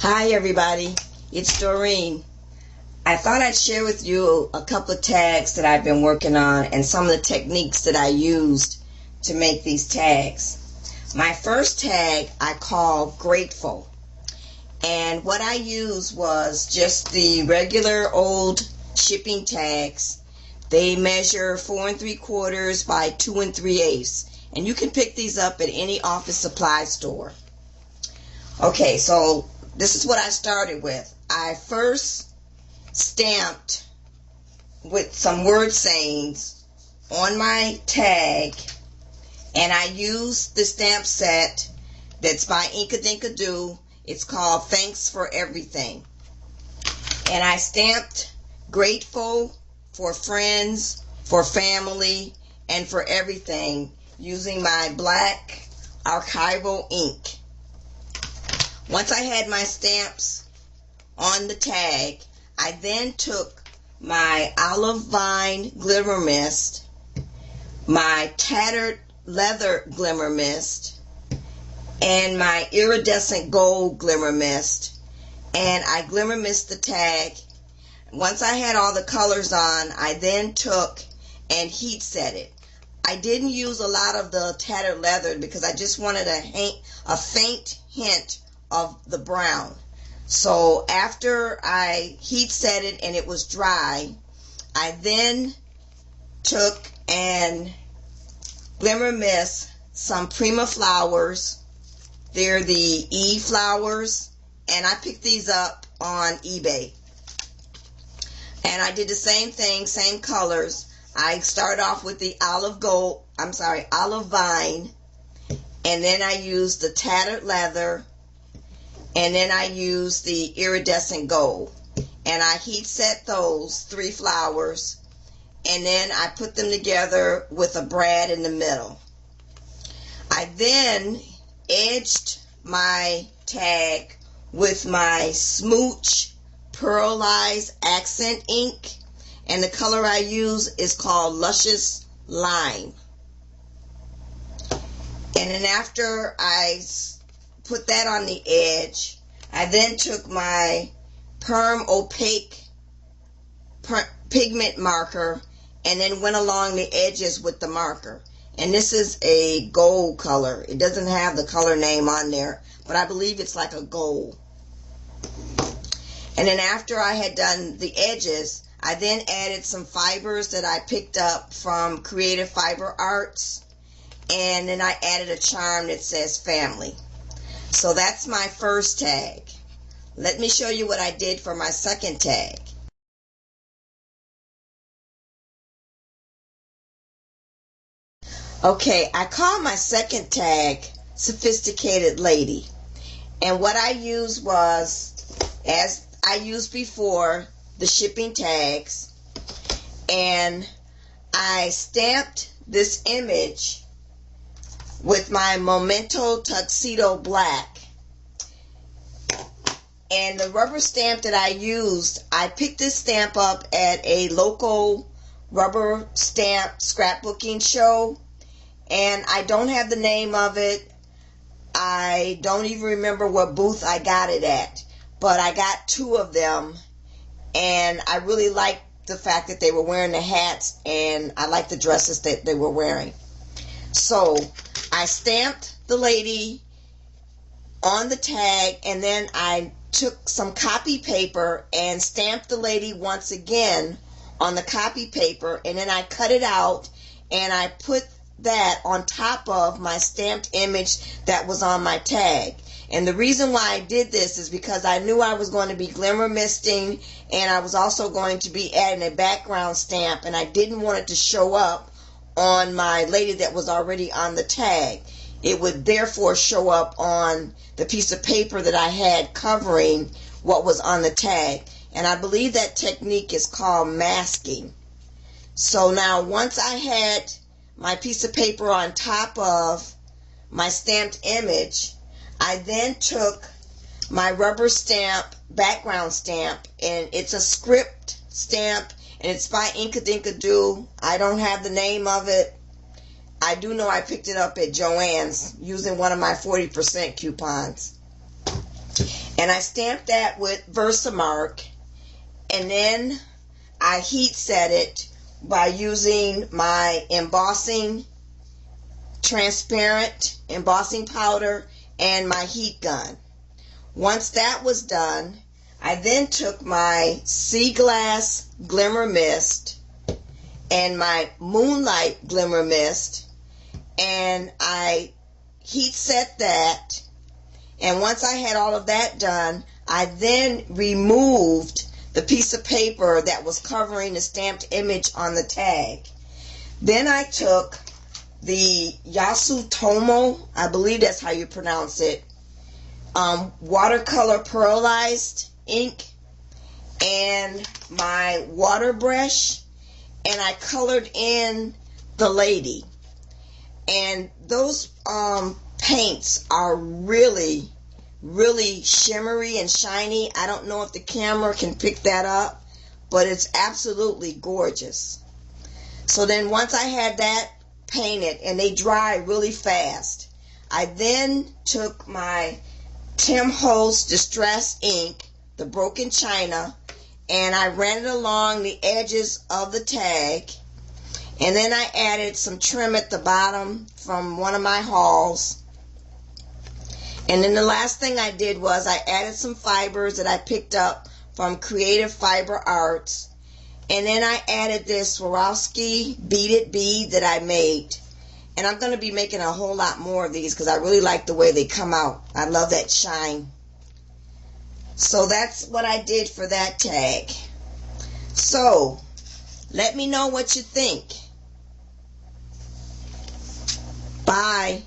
Hi everybody, it's Doreen. I thought I'd share with you a couple of tags that I've been working on and some of the techniques that I used to make these tags. My first tag I call Grateful, and what I used was just the regular old shipping tags. They measure 4 3/4 by 2 3/8, and you can pick these up at any office supply store. Okay, so this is what I started with. I first stamped with some word sayings on my tag, and I used the stamp set that's by Inkadinkado. It's called Thanks for Everything. And I stamped grateful for friends, for family, and for everything using my black archival ink. Once I had my stamps on the tag, I then took my olive vine glimmer mist, my tattered leather glimmer mist, and my iridescent gold glimmer mist, and I glimmer mist the tag. Once I had all the colors on, I then took and heat set it. I didn't use a lot of the tattered leather because I just wanted a faint hint of the brown. So after I heat set it and it was dry, I then took and glimmer mist some prima flowers. They're the E flowers, and I picked these up on eBay. And I did the same thing, same colors. I started off with the olive vine, and then I used the tattered leather, and then I used the iridescent gold. And I heat set those 3 flowers, and then I put them together with a brad in the middle. I then edged my tag with my Smooch Pearlized Accent ink, and the color I use is called Luscious Lime. And then after I put that on the edge, I then took my Perm Opaque pigment marker and then went along the edges with the marker. And this is a gold color. It doesn't have the color name on there, but I believe it's like a gold. And then after I had done the edges, I then added some fibers that I picked up from Creative Fiber Arts, and then I added a charm that says family. So that's my first tag. Let me show you what I did for my second tag. Okay, I call my second tag Sophisticated Lady. And what I used was, as I used before, the shipping tags. And I stamped this image with my Memento Tuxedo Black. And the rubber stamp that I used, I picked this stamp up at a local rubber stamp scrapbooking show. And I don't have the name of it. I don't even remember what booth I got it at. But I got 2 of them. And I really liked the fact that they were wearing the hats. And I liked the dresses that they were wearing. So I stamped the lady on the tag, and then I took some copy paper and stamped the lady once again on the copy paper, and then I cut it out and I put that on top of my stamped image that was on my tag. And the reason why I did this is because I knew I was going to be glimmer misting, and I was also going to be adding a background stamp, and I didn't want it to show up on my lady that was already on the tag. It would therefore show up on the piece of paper that I had covering what was on the tag. And I believe that technique is called masking. So now once I had my piece of paper on top of my stamped image, I then took my rubber stamp, background stamp, and it's a script stamp, and it's by Inkadinkado. I don't have the name of it. I do know I picked it up at Joann's using one of my 40% coupons. And I stamped that with Versamark, and then I heat set it by using my embossing, transparent embossing powder and my heat gun. Once that was done, I then took my Sea Glass Glimmer Mist and my Moonlight Glimmer Mist, and I heat set that. And once I had all of that done, I then removed the piece of paper that was covering the stamped image on the tag. Then I took the Yasutomo, I believe that's how you pronounce it, watercolor pearlized ink and my water brush, and I colored in the lady. And those paints are really, really shimmery and shiny. I don't know if the camera can pick that up, but it's absolutely gorgeous. So then once I had that painted, and they dry really fast, I then took my Tim Holtz Distress ink, the broken china, and I ran it along the edges of the tag. And then I added some trim at the bottom from one of my hauls. And then the last thing I did was I added some fibers that I picked up from Creative Fiber Arts. And then I added this Swarovski beaded bead that I made. And I'm going to be making a whole lot more of these because I really like the way they come out. I love that shine. So that's what I did for that tag. So let me know what you think. Bye.